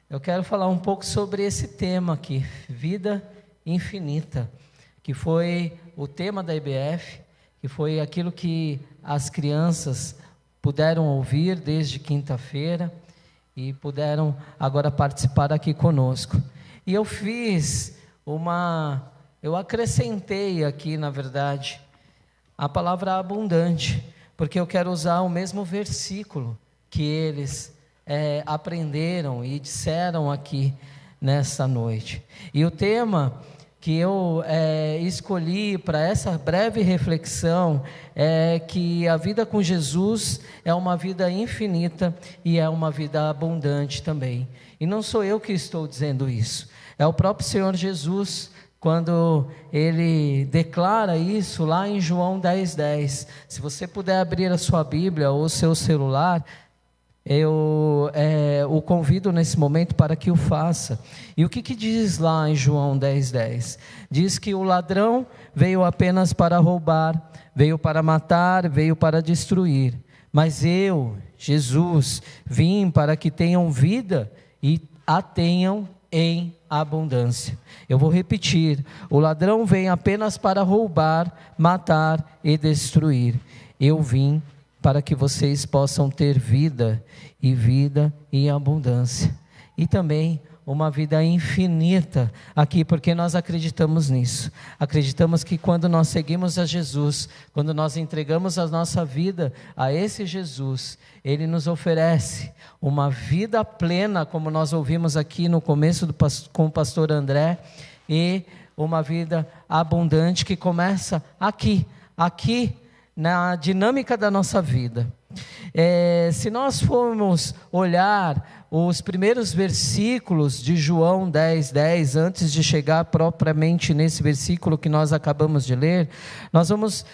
Eu quero falar um pouco sobre esse tema aqui, vida infinita, que foi o tema da IBF, que foi aquilo que as crianças puderam ouvir desde quinta-feira e puderam agora participar aqui conosco. E eu acrescentei aqui, na verdade, a palavra abundante, porque eu quero usar o mesmo versículo que eles aprenderam e disseram aqui nessa noite. E o tema que eu escolhi para essa breve reflexão é que a vida com Jesus é uma vida infinita e é uma vida abundante também. E não sou eu que estou dizendo isso, é o próprio Senhor Jesus, quando Ele declara isso lá em João 10:10. Se você puder abrir a sua Bíblia ou o seu celular, eu o convido nesse momento para que o faça. E o que diz lá em João 10:10? Diz que o ladrão veio apenas para roubar, veio para matar, veio para destruir. Mas eu, Jesus, vim para que tenham vida e a tenham em abundância. Eu vou repetir: o ladrão vem apenas para roubar, matar e destruir. Eu vim para que vocês possam ter vida em abundância. E também uma vida infinita aqui, porque nós acreditamos nisso. Acreditamos que quando nós seguimos a Jesus, quando nós entregamos a nossa vida a esse Jesus, Ele nos oferece uma vida plena, como nós ouvimos aqui no começo com o pastor André, e uma vida abundante que começa aqui na dinâmica da nossa vida. Se nós formos olhar os primeiros versículos de João 10:10, antes de chegar propriamente nesse versículo que nós acabamos de ler, nós vamos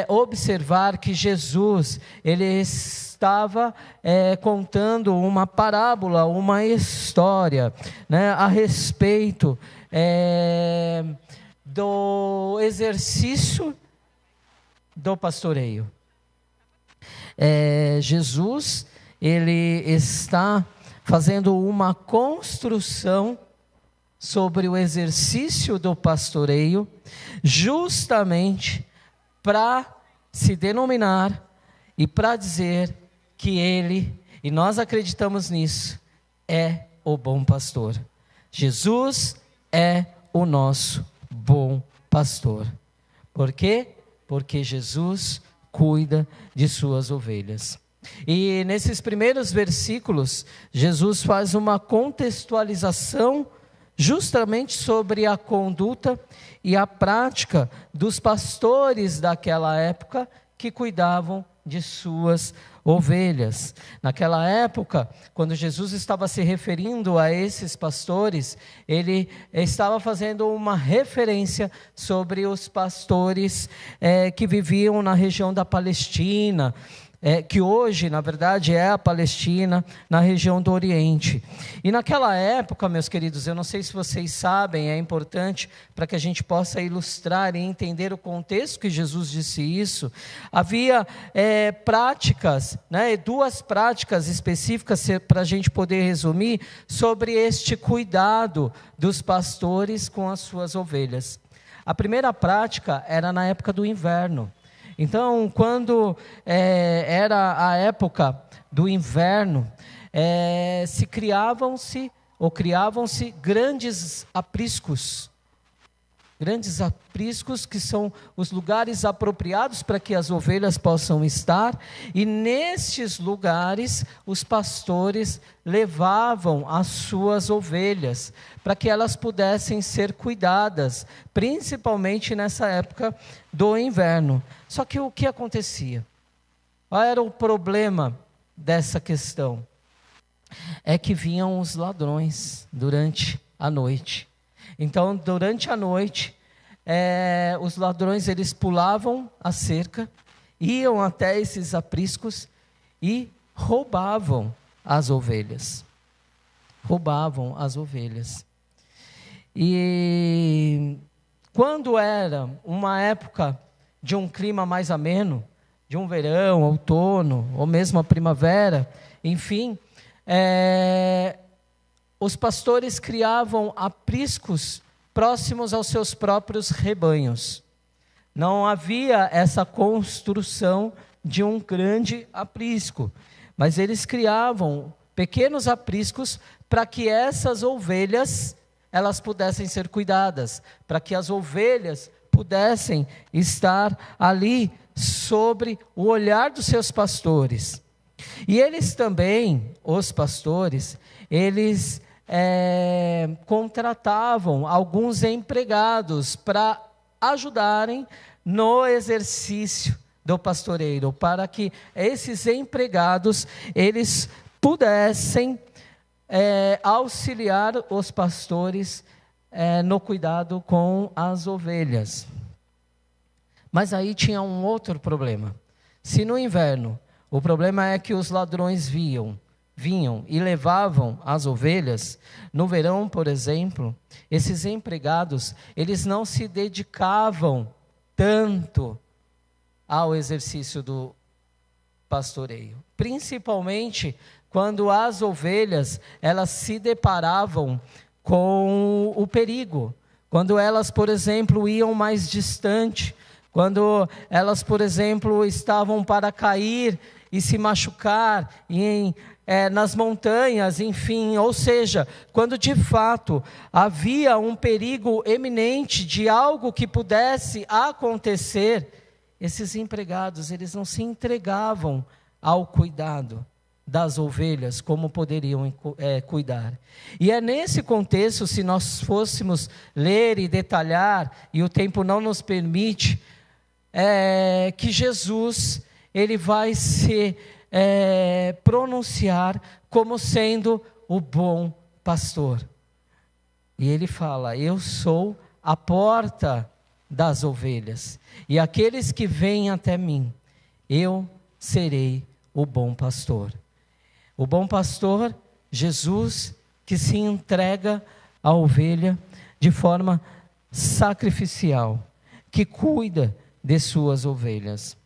observar que Jesus, Ele estava contando uma parábola, uma história, né, a respeito do exercício do pastoreio. Jesus, Ele está fazendo uma construção sobre o exercício do pastoreio, justamente para se denominar e para dizer que Ele, e nós acreditamos nisso, é o bom pastor. Jesus é o nosso bom pastor. Por quê? Porque Jesus cuida de suas ovelhas. E nesses primeiros versículos, Jesus faz uma contextualização justamente sobre a conduta e a prática dos pastores daquela época que cuidavam de suas ovelhas. Naquela época, quando Jesus estava se referindo a esses pastores, Ele estava fazendo uma referência sobre os pastores que viviam na região da Palestina, que hoje, na verdade, é a Palestina, na região do Oriente. E naquela época, meus queridos, eu não sei se vocês sabem, é importante para que a gente possa ilustrar e entender o contexto que Jesus disse isso. Havia práticas, né, duas práticas específicas, para a gente poder resumir, sobre este cuidado dos pastores com as suas ovelhas. A primeira prática era na época do inverno. Então, quando era a época do inverno, criavam-se grandes apriscos, que são os lugares apropriados para que as ovelhas possam estar, e nestes lugares os pastores levavam as suas ovelhas, para que elas pudessem ser cuidadas, principalmente nessa época do inverno. Só que o que acontecia? Qual era o problema dessa questão? É que vinham os ladrões durante a noite. Então, durante a noite, os ladrões, eles pulavam a cerca, iam até esses apriscos e roubavam as ovelhas. E quando era uma época de um clima mais ameno, de um verão, outono, ou mesmo a primavera, enfim, os pastores criavam apriscos próximos aos seus próprios rebanhos. Não havia essa construção de um grande aprisco, mas eles criavam pequenos apriscos para que essas ovelhas elas pudessem ser cuidadas, para que as ovelhas pudessem estar ali sobre o olhar dos seus pastores. E eles também, os pastores, eles contratavam alguns empregados para ajudarem no exercício do pastoreio, para que esses empregados, eles pudessem auxiliar os pastores no cuidado com as ovelhas. Mas aí tinha um outro problema. Se no inverno, o problema é que os ladrões vinham e levavam as ovelhas, no verão, por exemplo, esses empregados, eles não se dedicavam tanto ao exercício do pastoreio. Principalmente quando as ovelhas, elas se deparavam com o perigo. Quando elas, por exemplo, iam mais distante, quando elas, por exemplo, estavam para cair e se machucar nas montanhas, enfim, ou seja, quando de fato havia um perigo eminente de algo que pudesse acontecer, esses empregados, eles não se entregavam ao cuidado das ovelhas como poderiam cuidar. E é nesse contexto, se nós fôssemos ler e detalhar, e o tempo não nos permite, que Jesus, ele vai se pronunciar como sendo o bom pastor. E ele fala: eu sou a porta das ovelhas, e aqueles que vêm até mim, eu serei o bom pastor. O bom pastor, Jesus, que se entrega à ovelha de forma sacrificial, que cuida de suas ovelhas.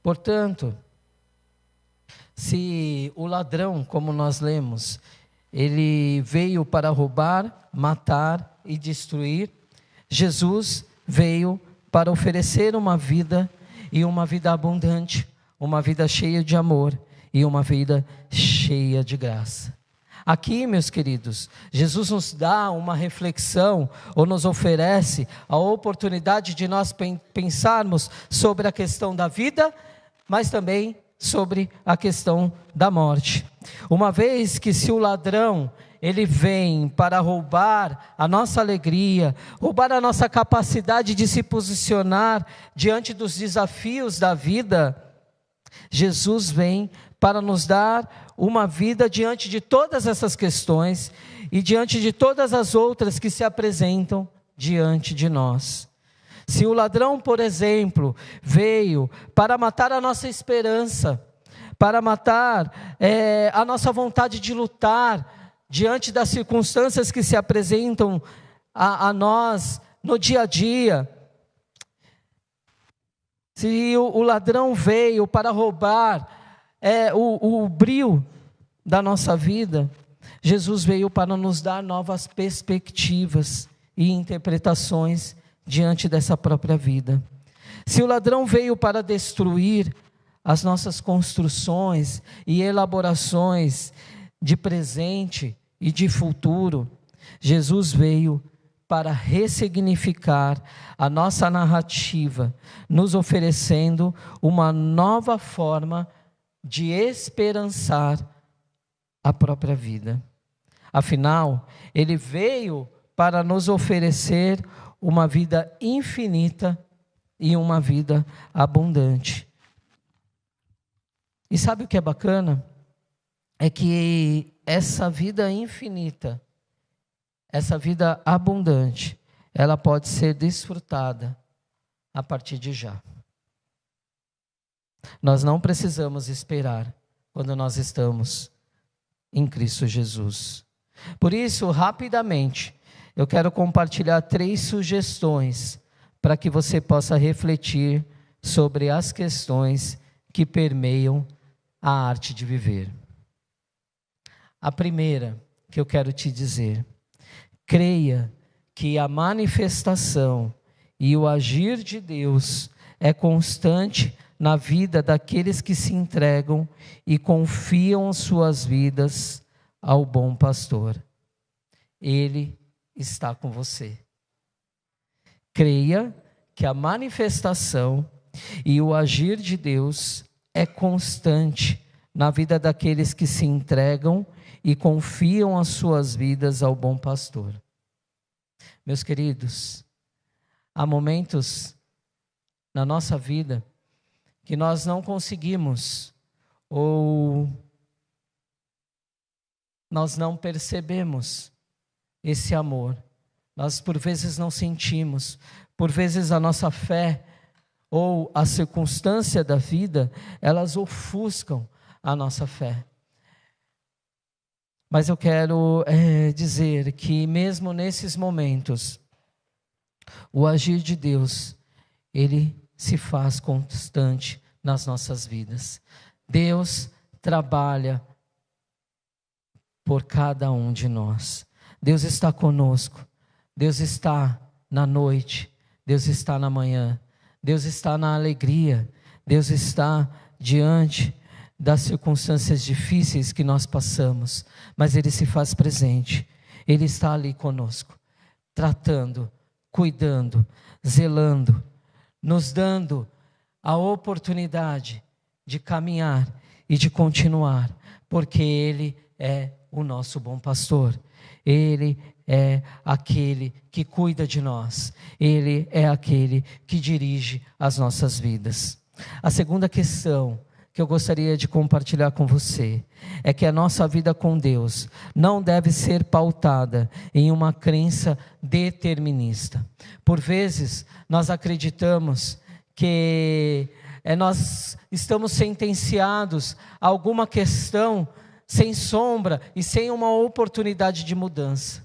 Portanto, se o ladrão, como nós lemos, ele veio para roubar, matar e destruir, Jesus veio para oferecer uma vida, e uma vida abundante, uma vida cheia de amor e uma vida cheia de graça. Aqui, meus queridos, Jesus nos dá uma reflexão, ou nos oferece a oportunidade de nós pensarmos sobre a questão da vida, mas também sobre a questão da morte. Uma vez que se o ladrão, ele vem para roubar a nossa alegria, roubar a nossa capacidade de se posicionar diante dos desafios da vida, Jesus vem para nos dar uma vida diante de todas essas questões e diante de todas as outras que se apresentam diante de nós. Se o ladrão, por exemplo, veio para matar a nossa esperança, para matar a nossa vontade de lutar diante das circunstâncias que se apresentam a nós no dia a dia, se o ladrão veio para roubar o brio da nossa vida, Jesus veio para nos dar novas perspectivas e interpretações diante dessa própria vida. Se o ladrão veio para destruir as nossas construções e elaborações de presente e de futuro, Jesus veio para ressignificar a nossa narrativa, nos oferecendo uma nova forma de esperançar a própria vida. Afinal, ele veio para nos oferecer uma vida infinita e uma vida abundante. E sabe o que é bacana? É que essa vida infinita, essa vida abundante, ela pode ser desfrutada a partir de já. Nós não precisamos esperar quando nós estamos em Cristo Jesus. Por isso, rapidamente, eu quero compartilhar 3 sugestões para que você possa refletir sobre as questões que permeiam a arte de viver. A primeira que eu quero te dizer: creia que a manifestação e o agir de Deus é constante na vida daqueles que se entregam e confiam suas vidas ao bom pastor. Ele está com você. Creia que a manifestação e o agir de Deus é constante na vida daqueles que se entregam e confiam as suas vidas ao bom pastor. Meus queridos, há momentos na nossa vida que nós não conseguimos ou nós não percebemos esse amor. Nós por vezes não sentimos, por vezes a nossa fé ou a circunstância da vida, elas ofuscam a nossa fé. Mas eu quero dizer que mesmo nesses momentos, o agir de Deus, ele se faz constante nas nossas vidas. Deus trabalha por cada um de nós. Deus está conosco. Deus está na noite. Deus está na manhã. Deus está na alegria. Deus está diante das circunstâncias difíceis que nós passamos. Mas Ele se faz presente. Ele está ali conosco, tratando, cuidando, zelando, nos dando a oportunidade de caminhar e de continuar, porque Ele é o nosso bom pastor. Ele é aquele que cuida de nós. Ele é aquele que dirige as nossas vidas. A segunda questão que eu gostaria de compartilhar com você é que a nossa vida com Deus não deve ser pautada em uma crença determinista. Por vezes, nós acreditamos que nós estamos sentenciados a alguma questão sem sombra e sem uma oportunidade de mudança.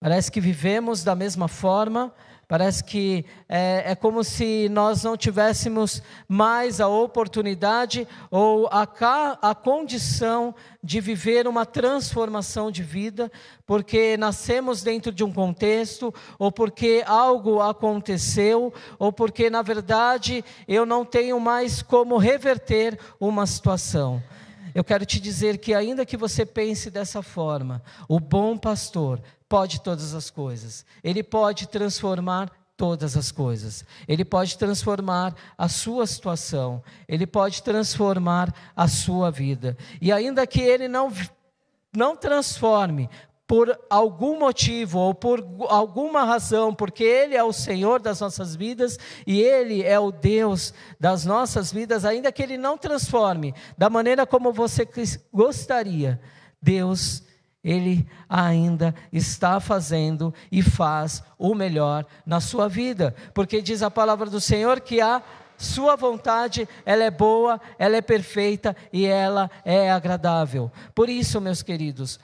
Parece que vivemos da mesma forma, parece que é como se nós não tivéssemos mais a oportunidade ou a condição de viver uma transformação de vida, porque nascemos dentro de um contexto, ou porque algo aconteceu, ou porque na verdade eu não tenho mais como reverter uma situação. Eu quero te dizer que ainda que você pense dessa forma, o bom pastor pode todas as coisas. Ele pode transformar todas as coisas. Ele pode transformar a sua situação. Ele pode transformar a sua vida. E ainda que Ele não transforme por algum motivo ou por alguma razão, porque Ele é o Senhor das nossas vidas e Ele é o Deus das nossas vidas, ainda que Ele não transforme da maneira como você gostaria, Deus, Ele ainda está fazendo e faz o melhor na sua vida, porque diz a palavra do Senhor que a sua vontade, ela é boa, ela é perfeita e ela é agradável. Por isso, meus queridos,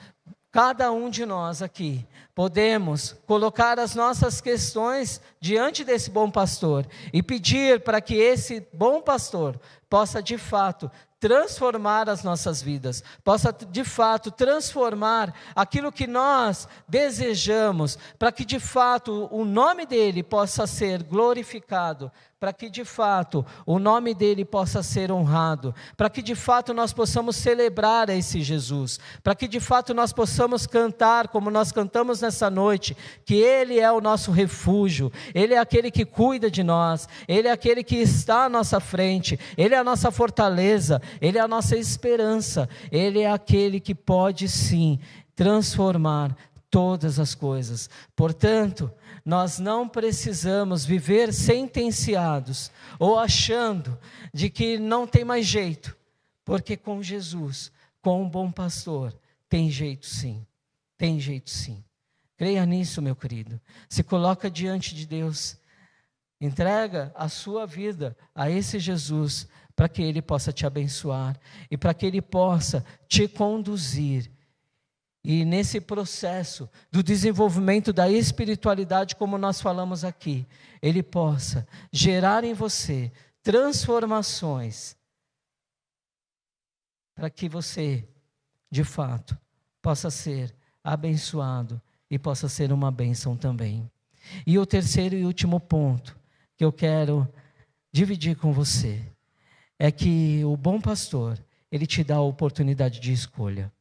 cada um de nós aqui podemos colocar as nossas questões diante desse bom pastor e pedir para que esse bom pastor possa de fato transformar as nossas vidas, possa de fato transformar aquilo que nós desejamos, para que de fato o nome dele possa ser glorificado, para que de fato o nome dele possa ser honrado, para que de fato nós possamos celebrar esse Jesus, para que de fato nós possamos cantar como nós cantamos nessa noite, que Ele é o nosso refúgio, Ele é aquele que cuida de nós, Ele é aquele que está à nossa frente, Ele é a nossa fortaleza, Ele é a nossa esperança, Ele é aquele que pode sim transformar todas as coisas. Portanto, nós não precisamos viver sentenciados ou achando de que não tem mais jeito, porque com Jesus, com o bom pastor, tem jeito sim, tem jeito sim. Creia nisso, meu querido. Se coloca diante de Deus, entrega a sua vida a esse Jesus, para que Ele possa te abençoar e para que Ele possa te conduzir. E nesse processo do desenvolvimento da espiritualidade, como nós falamos aqui, Ele possa gerar em você transformações para que você, de fato, possa ser abençoado e possa ser uma bênção também. E o terceiro e último ponto que eu quero dividir com você é que o bom pastor, ele te dá a oportunidade de escolha.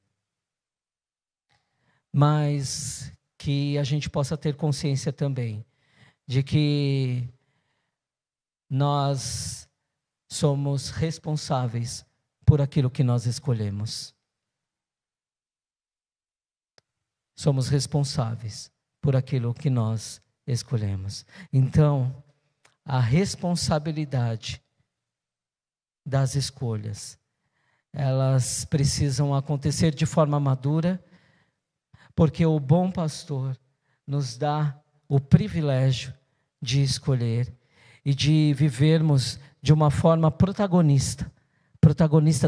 Mas que a gente possa ter consciência também de que nós somos responsáveis por aquilo que nós escolhemos. Somos responsáveis por aquilo que nós escolhemos. Então, a responsabilidade das escolhas, elas precisam acontecer de forma madura, porque o bom pastor nos dá o privilégio de escolher e de vivermos de uma forma protagonista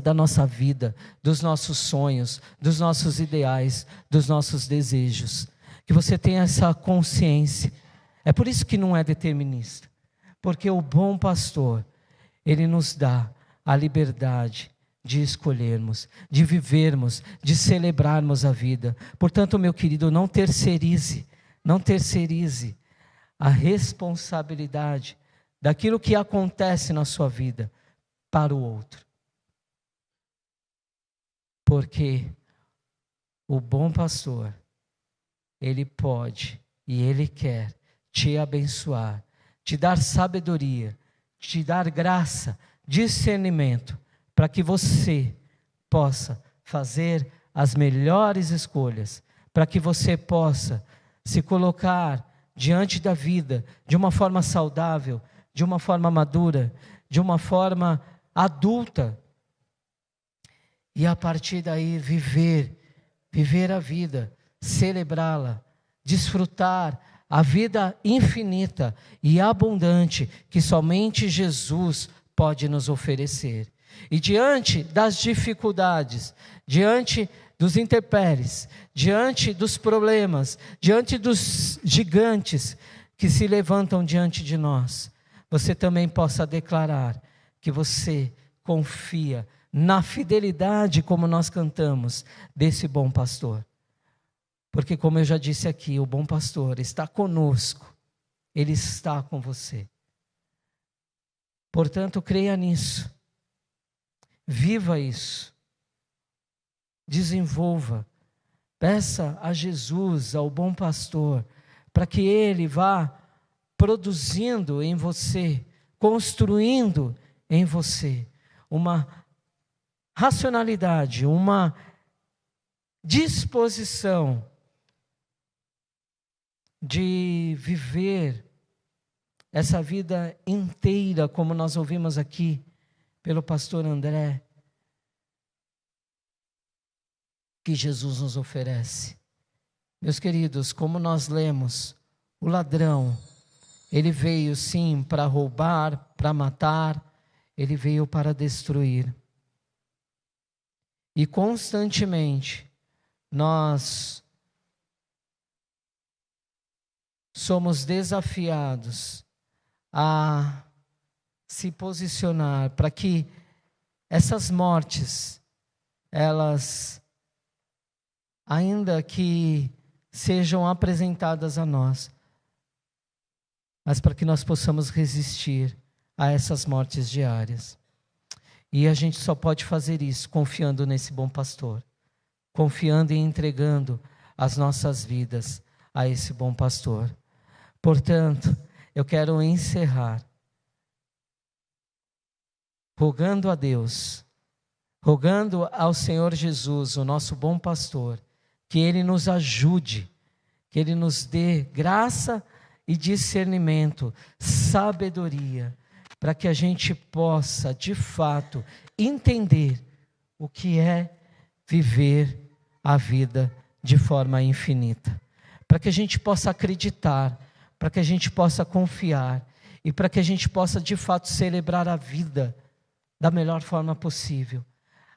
da nossa vida, dos nossos sonhos, dos nossos ideais, dos nossos desejos. Que você tenha essa consciência. É por isso que não é determinista, porque o bom pastor, ele nos dá a liberdade de escolhermos, de vivermos, de celebrarmos a vida. Portanto, meu querido, não terceirize a responsabilidade daquilo que acontece na sua vida para o outro. Porque o bom pastor, ele pode e ele quer te abençoar, te dar sabedoria, te dar graça, discernimento, para que você possa fazer as melhores escolhas, para que você possa se colocar diante da vida de uma forma saudável, de uma forma madura, de uma forma adulta, e a partir daí viver a vida, celebrá-la, desfrutar a vida infinita e abundante que somente Jesus pode nos oferecer. E diante das dificuldades, diante dos intempéries, diante dos problemas, diante dos gigantes que se levantam diante de nós, você também possa declarar que você confia na fidelidade, como nós cantamos, desse bom pastor. Porque, como eu já disse aqui, o bom pastor está conosco, ele está com você. Portanto, creia nisso, viva isso, desenvolva, peça a Jesus, ao bom pastor, para que ele vá produzindo em você, construindo em você uma racionalidade, uma disposição de viver essa vida inteira, como nós ouvimos aqui pelo pastor André, que Jesus nos oferece. Meus queridos, como nós lemos, o ladrão, ele veio sim para roubar, para matar, ele veio para destruir. E constantemente nós somos desafiados a se posicionar para que essas mortes, elas, ainda que sejam apresentadas a nós, mas para que nós possamos resistir a essas mortes diárias. E a gente só pode fazer isso confiando nesse bom pastor, confiando e entregando as nossas vidas a esse bom pastor. Portanto, eu quero encerrar rogando a Deus, rogando ao Senhor Jesus, o nosso bom pastor, que Ele nos ajude, que Ele nos dê graça e discernimento, sabedoria, para que a gente possa, de fato, entender o que é viver a vida de forma infinita. Para que a gente possa acreditar, para que a gente possa confiar e para que a gente possa, de fato, celebrar a vida da melhor forma possível.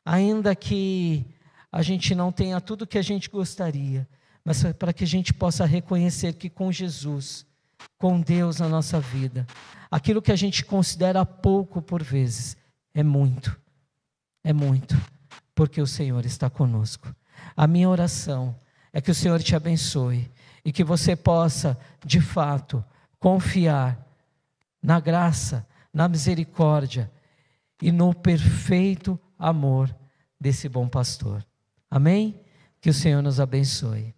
Ainda que a gente não tenha tudo que a gente gostaria, mas para que a gente possa reconhecer que com Jesus, com Deus na nossa vida, aquilo que a gente considera pouco por vezes, é muito, porque o Senhor está conosco. A minha oração é que o Senhor te abençoe e que você possa, de fato, confiar na graça, na misericórdia e no perfeito amor desse bom pastor. Amém? Que o Senhor nos abençoe.